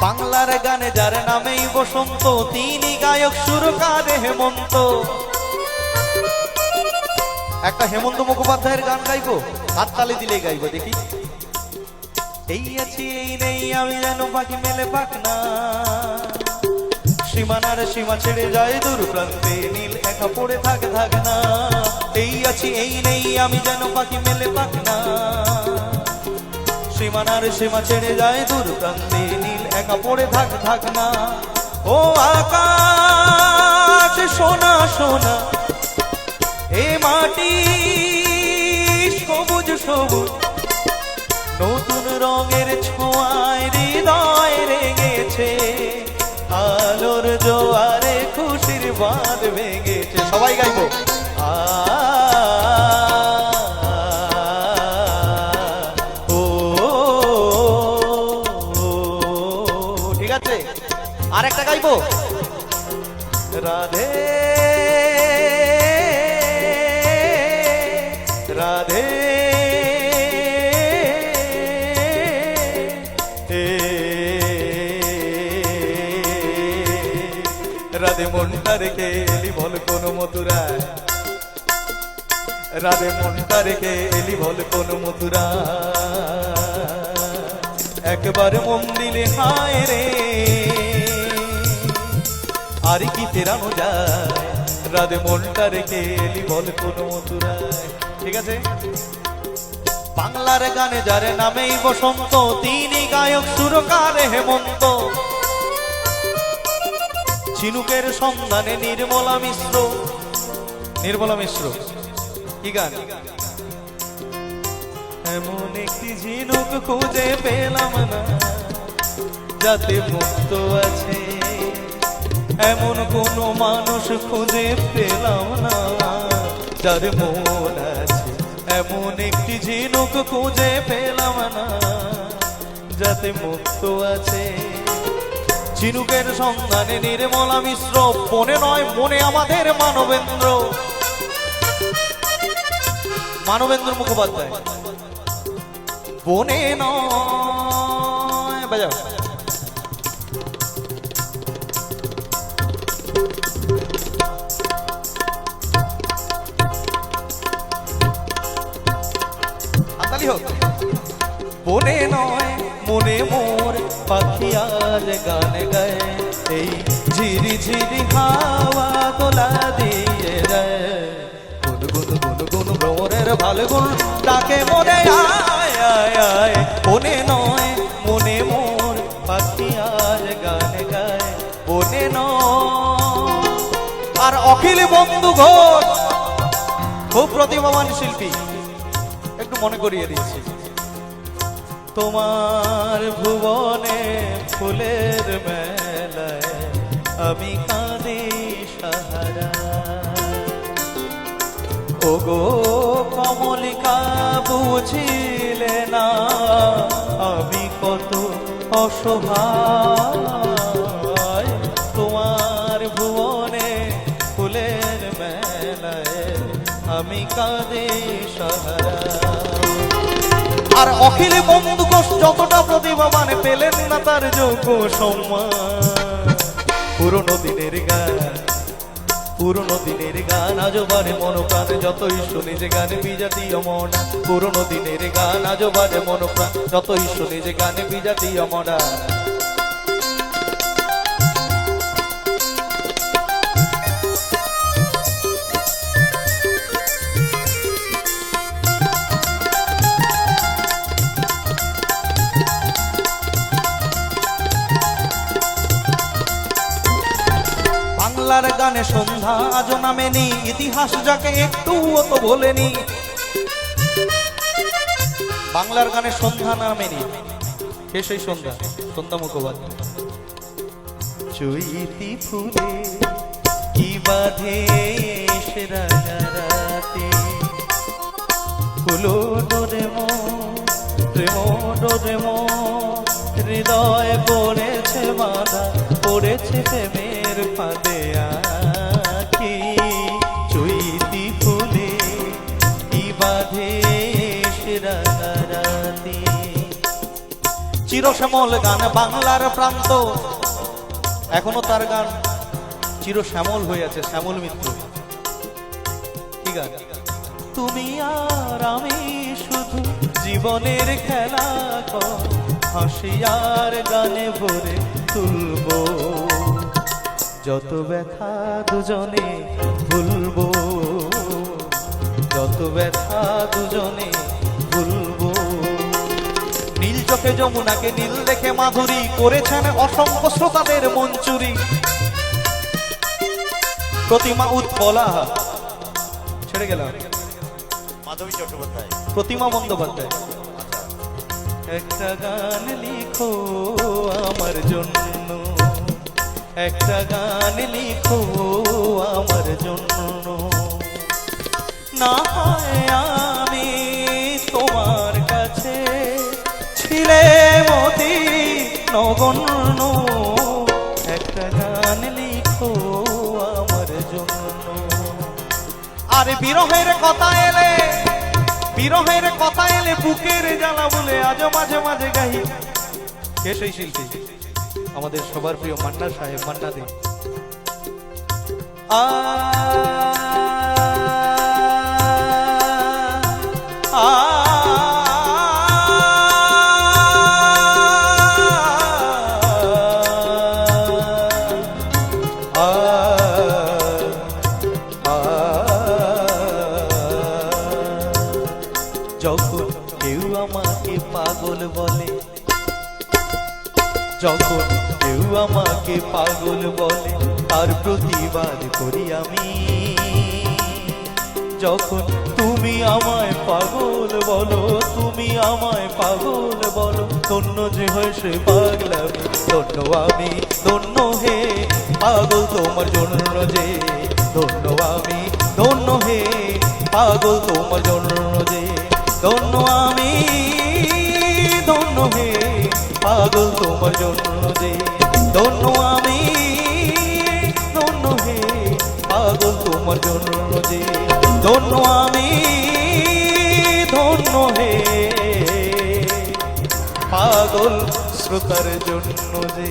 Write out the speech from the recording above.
বাংলার গানে যার নামেই বসন্ত, তিনি গায়ক সুরকার হেমন্ত। একটা হেমন্ত মুখোপাধ্যায়ের গান গাইবো, হাততালি দিলে গাইবো দেখি। এই আছি এই নেই আমি যেন পাখি মেলে পাক না, সীমানার সীমা ছেড়ে যায় দূর প্রান্তে, নীল একা পড়ে থাকে না। এই আছি এই নেই আমি যেন পাখি মেলে পাক না, সীমানার সীমা ছেড়ে যায় দূর প্রান্তে, নীল একা পড়ে থাক না। ও আকাশ সোনা সোনা, এ মাটি সবুজ সবুজ, নতুন রঙের ছোঁয়ায় হৃদয় রেঙেছে, আলোর জোয়ারে খুশির বাঁধ ভেঙেছে। সবাই গাইবো। ঠিক আছে, আর একটা গাইবো। রাধে রাধে রাধে মনটা রেখে এলি বল কোন মথুরায়, রাধে মনটা রেখে এলি বল কোন মথুরায়, একবার মন দিলে হায় রে আর কি ফেরানো যায়, রাধে মনটা রেখে এলি বল কোন মথুরায়। ঠিক আছে। বাংলার গানে যার নামেই বসন্ত, তিনি গায়ক সুরকার হেমন্ত। ঝিনুকের সন্ধানে নির্মলা মিশ্র, নির্মলা মিশ্র কি গান? এমন একটি ঝিনুক খুঁজে পেলাম না, যাতে মুক্ত আছে, এমন কোন মানুষ খুঁজে পেলাম না, যার মন আছে। এমন একটি ঝিনুক খুঁজে পেলাম না, যাতে মুক্ত আছে। ঝিনুকের সন্ধানে নির্মলা মিশ্র, বনে নয় মনে আমাদের মানবেন্দ্র, মানবেন্দ্র মুখোপাধ্যায়। বনে নয় বাজাও। হাততালি হোক। বনে নয় মনে মোর পাখি আজ গান গায়, এই ঝিরি ঝিরি হাওয়া তোলা দিয়ে যায়, গুনগুন গুনগুন ভ্রমরের ফাল্গুন ডাকে মনে আয় আয় আয়। বনে নয় মনে মোর পাখি আজ গান গায়, বনে নয়। আর অখিল বন্ধু ঘোষ খুব প্রতিভাবান শিল্পী, একটু মনে করিয়ে দিচ্ছি। তোমার ভুবনে ফুলের মেলায় আমি কাঁদি সাহারা, ওগো কমলিকা বুঝিলে না আমি কত অসহায়। তোমার ভুবনে ফুলের মেলায় আমি কাঁদি সাহারা। আর অখিল বন্ধু ঘোষ যতটা প্রতিভাবান, পেলেন না তার যোগ্য সম্মান। পুরনো দিনের গান, পুরনো দিনের গান আজও বারে মনোপ্রাণ, যতই শুনি যে গান বিজাতীয় মনা। পুরনো দিনের গান আজও বারে মনোপ্রাণ, যতই শুনি যে গান বিজাতীয় মনা। বাংলার গানে সন্ধ্যা আজ নামেনি, ইতিহাস যাকে একটুও তো বলেনি। বাংলার গানে সন্ধ্যা নামেনি, কে সেই সন্ধ্যা? সন্ধ্যা মুখোপাধ্যায়। চৈতি ফুলে কি বাঁধে সে রাতে, ফুলো ডোরে প্রেম ডোরে হৃদয় পড়েছে বাঁধা, পড়েছে প্রেমের ফাঁদে আখি। চৈতি ফুলে কি বাঁধে সে রাতে, চির চিরশ্যামল গান বাংলার প্রান্ত, এখনো তার গান চিরশ্যামল হয়ে আছে। শ্যামল মিত্র কি গান? তুমি আর আমি শুধু জীবনের খেলা কর, হাসি আর গানে ভরে তুলবো, যত ব্যথা দুজনে ভুলবো, যত ব্যথা দুজনে ভুলবো। নীল চোখে যমুনাকে নীল দেখে মাধুরী করেছেন অসংখ্য শ্রোতাদের মন চুরি। প্রতিমা উৎপলা, ছেড়ে গেলাম, মাধবী চট্টোপাধ্যায়, প্রতিমা বন্দ্যোপাধ্যায়। একটা গান লিখো আমার জন্য, একটা গান লিখো আমার জন্য, না হয় আমি তোমার কাছে ছিলে মতি নগণ্য, একটা গান লিখো আমার জন্য। আর বিরহের কথা এলে, বিরহের কথা এলে বুকের জ্বালা বলে আজ মাঝে মাঝে গাই। কে সেই শিল্পী? আমাদের সবার প্রিয় মান্না সাহেব, মান্না দে। যখন কেউ আমাকে পাগল বলে, যখন কেউ আমাকে পাগল বলে, তার প্রতিবাদ করি আমি। যখন তুমি আমায় পাগল বলো, তুমি আমায় পাগল বলো, ধন্য যে হয় সে পাগলামি, ধন্য আমি, ধন্য হে পাগল তোমার জন্য যে, ধন্য আমি, ধন্য হে পাগল তোমার জন্য যে, ধন্য আমি, ধন্য হে পাগল তোমার জন্য যে, ধন্য আমি, ধন্য হে পাগল তোমার জন্য যে, ধন্য আমি, ধন্য হে পাগল শ্রোতার জন্য যে।